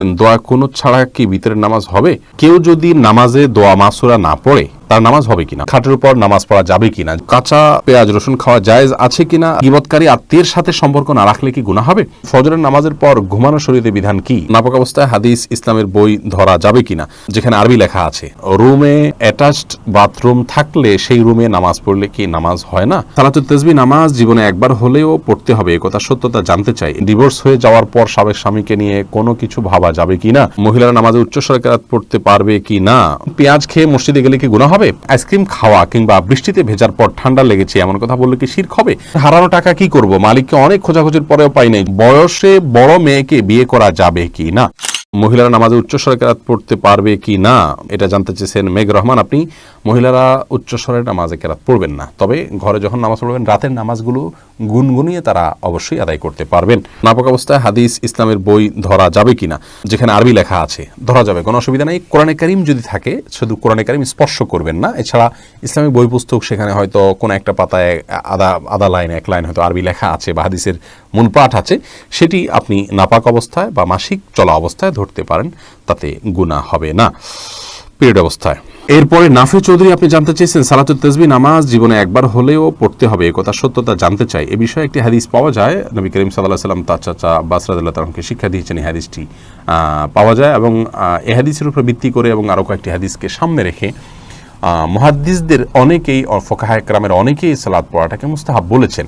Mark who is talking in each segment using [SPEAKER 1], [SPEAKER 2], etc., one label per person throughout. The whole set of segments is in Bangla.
[SPEAKER 1] দোয়া কুনুত ছাড়া কি ভিতরের নামাজ হবে? কেউ যদি নামাজে দোয়া মাসুরা না পড়ে তার নামাজ হবে কিনা, খাটের উপর নামাজ পড়া যাবে কিনা, কাঁচা পেঁয়াজ রসুন খাওয়া জায়েজ আছে কিনা, গীবতকারী আত্মীয়ের সাথে সম্পর্ক না রাখলে কি গুনাহ হবে, ফজরের নামাজের পর ঘুমানো শরীয়তের বিধান কি, নাপাক অবস্থায় হাদিস ইসলামের বই ধরা যাবে কিনা যেখানে আরবি লেখা আছে, রুমে অ্যাটাচড বাথরুম থাকলে সেই রুমে নামাজ পড়লে কি নামাজ হয় না, সালাতুত তাসবিহ নামাজ জীবনে একবার হলেও পড়তে হবে একথা সত্যতা জানতে চাই, ডিভোর্স হয়ে যাওয়ার পর সাবেক স্বামীকে নিয়ে কোনো কিছু ভাবা যাবে কিনা, মহিলারা নামাজে উচ্চস্বরে কেরাত পড়তে পারবে কি না, পেঁয়াজ খেয়ে মসজিদে গেলে কি গুনাহ হবে, আইসক্রিম খাওয়া কিংবা বৃষ্টিতে ভেজার পর ঠান্ডা লেগেছে এমন কথা বললে কি শিরক হবে, হারানো টাকা কি করব, মালিককে অনেক খোঁজাখুঁজির পরেও পাই নাই, বয়সে বড় মেয়েকে বিয়ে করা যাবে কি না, মহিলারা নামাজে উচ্চস্বরে কেরাত পড়তে পারবে কি না, এটা জানতে চেয়েছেন মেঘ রহমান। আপনি মহিলারা উচ্চস্বরে নামাজে কেরাত পড়বেন না, তবে ঘরে যখন নামাজ পড়বেন রাতের নামাজগুলো গুনগুনিয়ে তারা অবশ্যই আদায় করতে পারবেন। নাপাক অবস্থায় হাদিস ইসলামের বই ধরা যাবে কিনা যেখানে আরবি লেখা আছে ধরা যাবে, কোনো অসুবিধা নেই। কোরআনে কারীম যদি থাকে শুধু কোরআনে কারীম স্পর্শ করবেন না, এছাড়া ইসলামিক বই পুস্তক সেখানে হয়তো কোনো একটা পাতায় আধা লাইন এক লাইন হয়তো আরবি লেখা আছে বা হাদিসের মূল পাঠ আছে, সেটি আপনি নাপাক অবস্থায় বা মাসিক চলা অবস্থায় ধরতে পারেন, তাতে গুনাহ হবে না পিরিয়ড অবস্থায়। এরপরে নাফি চৌধুরী আপনি জানতে চেয়েছেন সালাতুত তাসবিহ নামাজ জীবনে একবার হলেও পড়তে হবে একথা সত্যতা জানতে চাই, এ বিষয়ে একটি হাদিস পাওয়া যায়, নবী করিম সাল্লাল্লাহু আলাইহি ওয়াসাল্লাম তার চাচা আব্বাস রাদিয়াল্লাহু তাআলাকে শিক্ষা দিয়েছেন, এই হাদিসটি পাওয়া যায় এবং এই হাদিসের উপর ভিত্তি করে এবং আরও কয়েকটি হাদিসকে সামনে রেখে মুহাদ্দিসদের অনেকেই ফুকাহায়ে কেরামের অনেকেই সালাত পড়াটাকে মুস্তাহাব বলেছেন,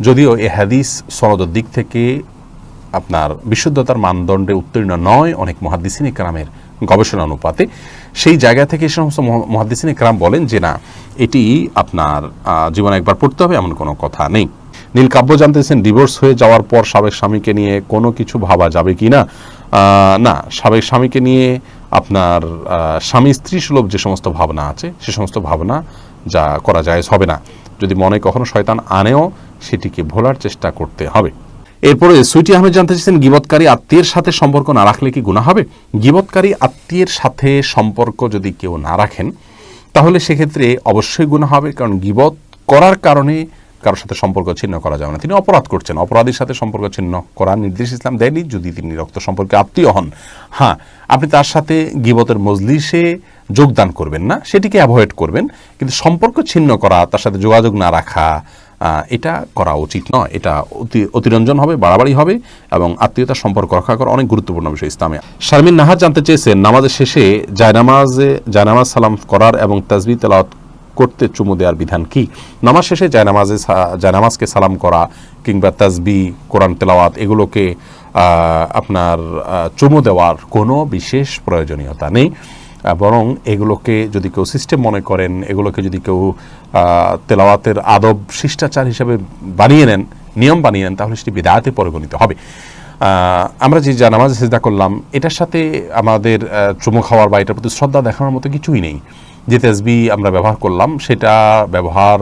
[SPEAKER 1] যদিও এই হাদিস সনদের দিক থেকে আপনার বিশুদ্ধতার মানদণ্ডে উত্তীর্ণ নয় অনেক মুহাদ্দিসিনে কেরামের গবেষণা অনুপাতে, সেই জায়গা থেকে এই সমস্ত মুহাদ্দিসিনে কেরাম বলেন যে না, এটি আপনার জীবনে একবার পড়তে হবে এমন কোনো কথা নেই। নীল কাব্য জানতেছেন ডিভোর্স হয়ে যাওয়ার পর সাবেক স্বামীকে নিয়ে কোনো কিছু ভাবা যাবে কি না, না, সাবেক স্বামীকে নিয়ে আপনার স্বামী স্ত্রী সুলভ যে সমস্ত ভাবনা আছে সে সমস্ত ভাবনা যা করা জায়েজ হবে না, যদি মনে কখনো শয়তান আনেও সেটিকে ভোলার চেষ্টা করতে হবে। এরপরে সুইটি আহমেদ জানতে চাইছেন গীবতকারী আত্মীয়ের সাথে সম্পর্ক না রাখলে কি গুনাহ হবে, গীবতকারী আত্মীয়ের সাথে সম্পর্ক যদি কেউ না রাখেন তাহলে সেক্ষেত্রে অবশ্যই গুনাহ হবে, কারণ গীবত করার কারণে কারোর সাথে সম্পর্ক ছিন্ন করা যাবে না, তিনি অপরাধ করছেন, অপরাধীর সাথে সম্পর্ক ছিন্ন করার নির্দেশ ইসলাম দেয়নি যদি তিনি রক্ত সম্পর্কে আত্মীয় হন। হ্যাঁ, আপনি তার সাথে গীবতের মজলিসে যোগদান করবেন না, সেটিকে অ্যাভয়েড করবেন, কিন্তু সম্পর্ক ছিন্ন করা, তার সাথে যোগাযোগ না রাখা, এটা করা উচিত নয়, এটা অতিরঞ্জন হবে, বাড়াবাড়ি হবে এবং আত্মীয়তার সম্পর্ক রক্ষা করা অনেক গুরুত্বপূর্ণ বিষয় ইসলামে। শারমিন নাহার জানতে চেয়েছেন নামাজের শেষে জায়নামাজ সালাম করার এবং তাসবিহ তেলাওয়াত করতে চুমু দেওয়ার বিধান কি, নামাজ শেষে জায়নামাজকে সালাম করা কিংবা তাসবিহ কোরআন তেলাওয়াত এগুলোকে আপনার চুমু দেওয়ার কোনো বিশেষ প্রয়োজনীয়তা নেই, বরং এগুলোকে যদি কেউ সিস্টেম মনে করেন, এগুলোকে যদি কেউ তেলাওয়াতের আদব শিষ্টাচার হিসেবে বানিয়ে নেন, নিয়ম বানিয়ে নেন, তাহলে সেটি বিদআতে পরিগণিত হবে। আমরা যে নামাজে সিজদা করলাম এটার সাথে আমাদের চুমু খাওয়ার বা এটার প্রতি শ্রদ্ধা দেখানোর মতো কিছুই নেই, যে তাসবিহ আমরা ব্যবহার করলাম সেটা ব্যবহার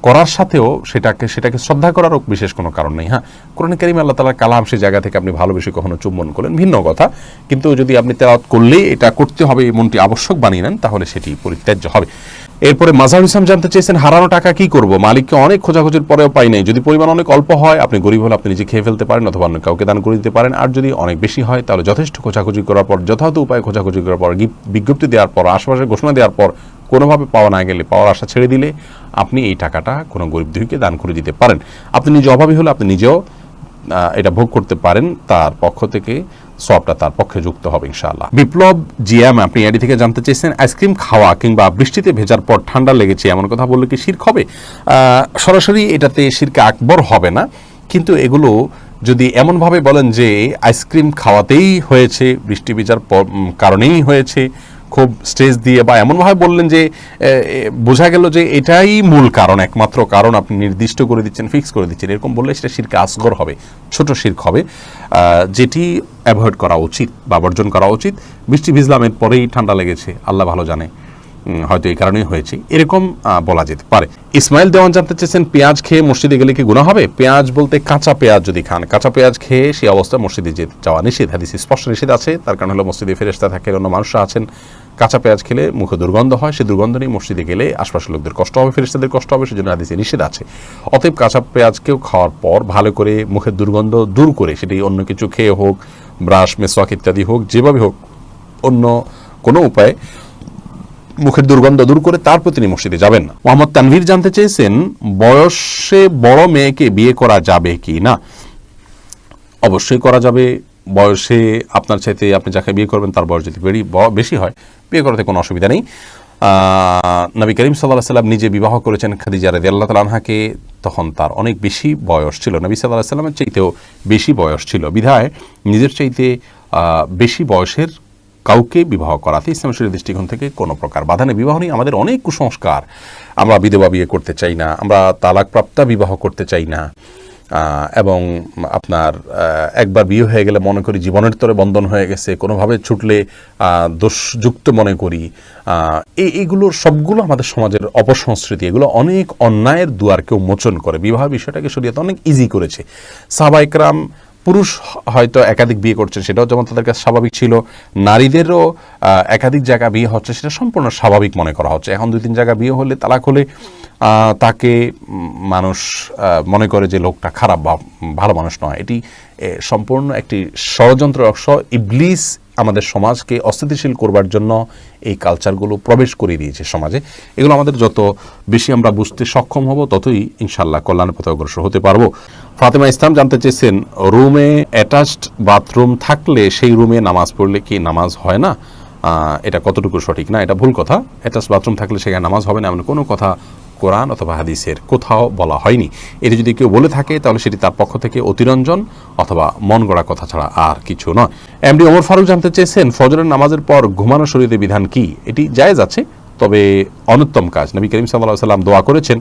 [SPEAKER 1] করার সাথেও সেটাকে শ্রদ্ধা করারও বিশেষ কোনো কারণ নেই। হ্যাঁ, কোরআন কারীমে আল্লাহ তাআলার কালাম, সেই জায়গা থেকে আপনি ভালোবেসে কখনো চুম্বন করলেন ভিন্ন কথা, কিন্তু যদি আপনি তেলাওয়াত করলেই এটা করতে হবে এমনটি আবশ্যক বানিয়ে নেন তাহলে সেটি পরিত্যাজ্য হবে। এরপরে মাজার ইসলাম জানতে চেয়েছেন হারানো টাকা কি করব, মালিককে অনেক খোঁজাখুঁজির পরেও পাই নাই, যদি পরিমাণ অনেক অল্প হয় আপনি গরিব হলে আপনি নিজে খেয়ে ফেলতে পারেন অথবা অন্য কাউকে দান করে দিতে পারেন, আর যদি অনেক বেশি হয় তাহলে যথেষ্ট খোঁজাখুঁজি করার পর, যথাযথ উপায়ে খোঁজাখুঁজি করার পর, বিজ্ঞপ্তি দেওয়ার পর, আশেপাশে ঘোষণা দেওয়ার পর কোনোভাবে পাওয়া না গেলে পাওয়ার আশা ছেড়ে দিলে আপনি এই টাকাটা কোনো গরিব দুঃখীকে দান করে দিতে পারেন। আপনি নিজে অভাবী হলে আপনি নিজেও এটা ভোগ করতে পারেন, তার পক্ষ থেকে সওয়াবটা তার পক্ষে যুক্ত হবে ইনশাআল্লাহ। বিপ্লব জিএম আপনি এডি থেকে জানতে চেয়েছেন আইসক্রিম খাওয়া কিংবা বৃষ্টিতে ভেজার পর ঠান্ডা লেগেছে এমন কথা বললে কি শিরক হবে, সরাসরি এটাতে শিরকে আকবর হবে না, কিন্তু এগুলো যদি এমনভাবে বলেন যে আইসক্রিম খাওয়াতেই হয়েছে, বৃষ্টি ভেজার কারণেই হয়েছে, খুব স্ট্রেস দিয়ে বা এমনভাবে বললেন যে বোঝা গেল যে এটাই মূল কারণ, একমাত্র কারণ আপনি নির্দিষ্ট করে দিচ্ছেন, ফিক্স করে দিচ্ছেন, এরকম বললে সেটা শিরকে আসগর হবে, ছোট শিরক হবে, যেটি অ্যাভয়েড করা উচিত বা বর্জন করা উচিত। বৃষ্টি ভিজলাম এর পরেই ঠান্ডা লেগেছে, আল্লাহ ভালো জানে, হয়তো এই কারণেই হয়েছে, এরকম বলা যেতে পারে। ইসমাইল দেওয়ান জানতে চেয়েছেন পেঁয়াজ খেয়ে মসজিদে গেলে কি গুনাহ হবে, পেঁয়াজ বলতে কাঁচা পেঁয়াজ যদি খান, কাঁচা পেঁয়াজ খেয়ে সেই অবস্থায় মসজিদে যাওয়া নিষেধ, হাদিসে স্পষ্ট নিষেধ আছে, তার কারণ হলো মসজিদে ফেরেশতা থাকে, অন্য মানুষরা আছেন, কাঁচা পেঁয়াজ খেলে মুখে দুর্গন্ধ হয়, সেই দুর্গন্ধ নিয়ে মসজিদে গেলে আশপাশের লোকদের কষ্ট হবে, ফেরেশতাদের কষ্ট হবে, সেজন্য হাদিসে নিষেধ আছে। অতএব কাঁচা পেঁয়াজকেও খাওয়ার পর ভালো করে মুখের দুর্গন্ধ দূর করে, সেটি অন্য কিছু খেয়ে হোক, ব্রাশ, মেসওয়াক ইত্যাদি হোক, যেভাবে হোক অন্য কোনো উপায়ে মুখের দুর্গন্ধ দূর করে তারপর তিনি মসজিদে যাবেন না। মোহাম্মদ তানভীর জানতে চেয়েছেন, বয়সে বড় মেয়েকে বিয়ে করা যাবে কি না? অবশ্যই করা যাবে। বয়সে আপনার চাইতে আপনি যাকে বিয়ে করবেন তার বয়স যদি বেশি হয়, বিয়ে করাতে কোনো অসুবিধা নেই। নবী করিম সাল্লাল্লাহু আলাইহি ওয়াসাল্লাম নিজে বিবাহ করেছেন খাদিজা রাদিয়াল্লাহু তাআলা আনহাকে, তখন তার অনেক বেশি বয়স ছিল, নবী সাল্লাল্লাহু আলাইহি ওয়াসাল্লামের চাইতেও বেশি বয়স ছিল, বিধায় নিজের চাইতে বেশি বয়সের কাউকে বিবাহ করাতে ইসলাম শরীয়তের দৃষ্টিকোণ থেকে কোনো প্রকার বাধা নেই। বিবাহ নিয়ে আমাদের অনেক কুসংস্কার, আমরা বিধবা বিয়ে করতে চাই না, আমরা তালাকপ্রাপ্তা বিবাহ করতে চাই না, এবং আপনার একবার বিয়ে হয়ে গেলে মনে করি জীবনের তরে বন্ধন হয়ে গেছে, কোনোভাবে ছুটলে দোষযুক্ত মনে করি। এইগুলোর সবগুলো আমাদের সমাজের অপসংস্কৃতি, এগুলো অনেক অন্যায়ের দুয়ারকে উন্মোচন করে। বিবাহ বিষয়টাকে শরীয়ত অনেক ইজি করেছে। সাহাবায়ে কেরাম পুরুষ হয়তো একাধিক বিয়ে করছেন, সেটাও যেমন তাদের কাছে স্বাভাবিক ছিল, নারীদেরও একাধিক জায়গা বিয়ে হচ্ছে সেটা সম্পূর্ণ স্বাভাবিক মনে করা হচ্ছে। এখন 2-3 জায়গা বিয়ে হলে, তালাক হলে তাকে মানুষ মনে করে যে লোকটা খারাপ বা ভালো মানুষ নয়। এটি সম্পূর্ণ একটি ষড়যন্ত্র অংশ। ইবলিস আমাদের সমাজকে অস্থিতিশীল করবার জন্য এই কালচারগুলো প্রবেশ করে দিয়েছে সমাজে। এগুলো আমাদের যত বেশি আমরা বুঝতে সক্ষম হব, ততই ইনশাআল্লাহ কল্যাণের পথে অগ্রসর হতে পারবো। ফাতেমা ইসলাম জানতে চেয়েছেন, রুমে অ্যাটাচড বাথরুম থাকলে সেই রুমে নামাজ পড়লে কি নামাজ হয় না? এটা কতটুকু সঠিক? না, এটা ভুল কথা। অ্যাটাচড বাথরুম থাকলে সেখানে নামাজ হবে না এমন কোনো কথা কোরআন অথবা হাদিসের কোথাও বলা হয়নি। এটি যদি কেউ বলে থাকে তাহলে সেটি তার পক্ষ থেকে অতিরঞ্জন অথবা মন গড়া কথা ছাড়া আর কিছু নয়। এমডি ওমর ফারুক জানতে চেয়েছেন, ফজরের নামাজের পর ঘুমানো শরীয়তের বিধান কি? এটি জায়েজ আছে, তবে অনুত্তম কাজ। নবী করিম সাল্লাল্লাহু আলাইহি ওয়াসাল্লাম দোয়া করেছেন,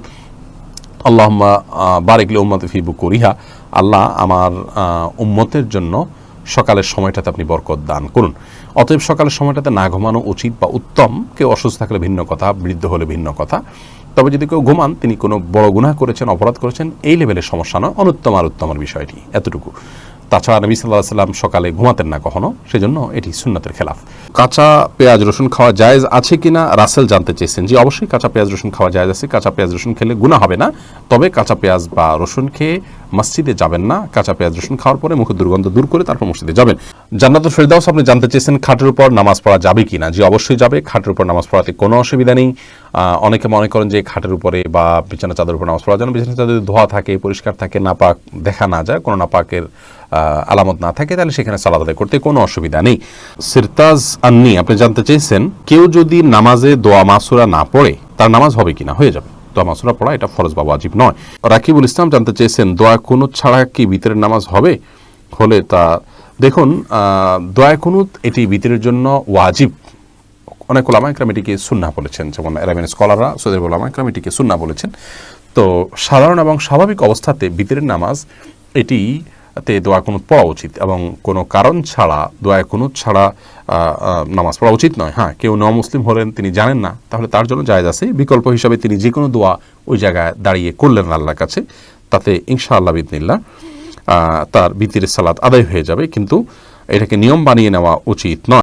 [SPEAKER 1] আল্লাহুম্মা বারিক লি উম্মতি ফি বুকুরিহা, আল্লাহ আমার উম্মতের জন্য সকালের সময়টাতে আপনি বরকত দান করুন। অতএব সকালের সময়টাতে না ঘুমানো উচিত বা উত্তম। কেউ অসুস্থ থাকলে ভিন্ন কথা, বৃদ্ধ হলে ভিন্ন কথা। তবে যদি কেউ ঘুমান, তিনি কোনো বড় গুনাহ করেছেন, অপরাধ করেছেন, এই লেভেলের সমস্যা নয়, অনুত্তম আর উত্তমের বিষয়টি এতটুকু। তাছাড়া নবী সাল্লাল্লাহু আলাইহি ওয়াসাল্লাম সকালে ঘুমাতেন না কখনো, সেজন্য এটি সুন্নাতের খেলাফ। কাঁচা পেঁয়াজ রসুন খাওয়া জায়েজ আছে কিনা রাসেল জানতে চেয়েছেন। জি, অবশ্যই কাঁচা পেঁয়াজ রসুন খাওয়া জায়েজ আছে। কাঁচা পেঁয়াজ রসুন খেলে গুনাহ হবে না, তবে কাঁচা পেঁয়াজ বা রসুন খেয়ে মসজিদে যাবেন না। কাঁচা পেঁয়াজ রসুন খাওয়ার পরে মুখের দুর্গন্ধ দূর করে তারপর মসজিদে যাবেন। জান্নাতুল ফেরদাউস আপনি জানতে চেয়েছেন, খাটের উপর নামাজ পড়া যাবে কিনা? জি, অবশ্যই যাবে। খাটের উপর নামাজ পড়াতে কোনো অসুবিধা নেই। অনেকে মনে করেন যে খাটের উপরে বা বিছানা চাদর উপর নামাজ পড়া যেন বিছানা চাদর ধোয়া থাকে, পরিষ্কার থাকে, নাপাক দেখা না যায়, কোনো নাপাকের আলামত না থাকে, তাহলে সেখানে সালাত আদায় করতে কোনো অসুবিধা নেই। সিরতাজ আন্নি আপনি জানতে চেয়েছেন, কেউ যদি নামাজে দোয়া মাসুরা না পড়ে তার নামাজ হবে কিনা? হয়ে যাবে। দোয়া মাসুরা পড়া এটা ফরজ বা ওয়াজিব নয়। রাকিবুল ইসলাম জানতে চেয়েছেন, দোয়া কুনুত ছাড়া কি ভিতরের নামাজ হবে? হলে তা দেখুন, দোয়া কুনুত এটি ভিতরের জন্য ওয়াজিব। অনেক উলামা ইকরাম এটিকে সুন্নাহ বলেছেন, যেমন আরবিয়ান স্কলাররা, সৌদি উলামা ইকরাম এটিকে সুন্নাহ বলেছেন। তো সাধারণ এবং স্বাভাবিক অবস্থাতে ভিতরের নামাজ এটিতে দোয়া কুনুত পড়া উচিত, এবং কোনো কারণ ছাড়া দোয়া কুনুত ছাড়া নামাজ পড়া উচিত নয়। হ্যাঁ, কেউ মুসলিম হলেন, তিনি জানেন না, তাহলে তার জন্য জায়েজ আছে। বিকল্প হিসাবে তিনি যে কোনো দোয়া ওই জায়গায় দাঁড়িয়ে করলেন আল্লাহর কাছে, তাতে ইনশাআল্লাহ বিইذনিল্লাহ তার ভিতরের সালাত আদায় হয়ে যাবে। কিন্তু এটাকে নিয়ম বানিয়ে নেওয়া উচিত নয়।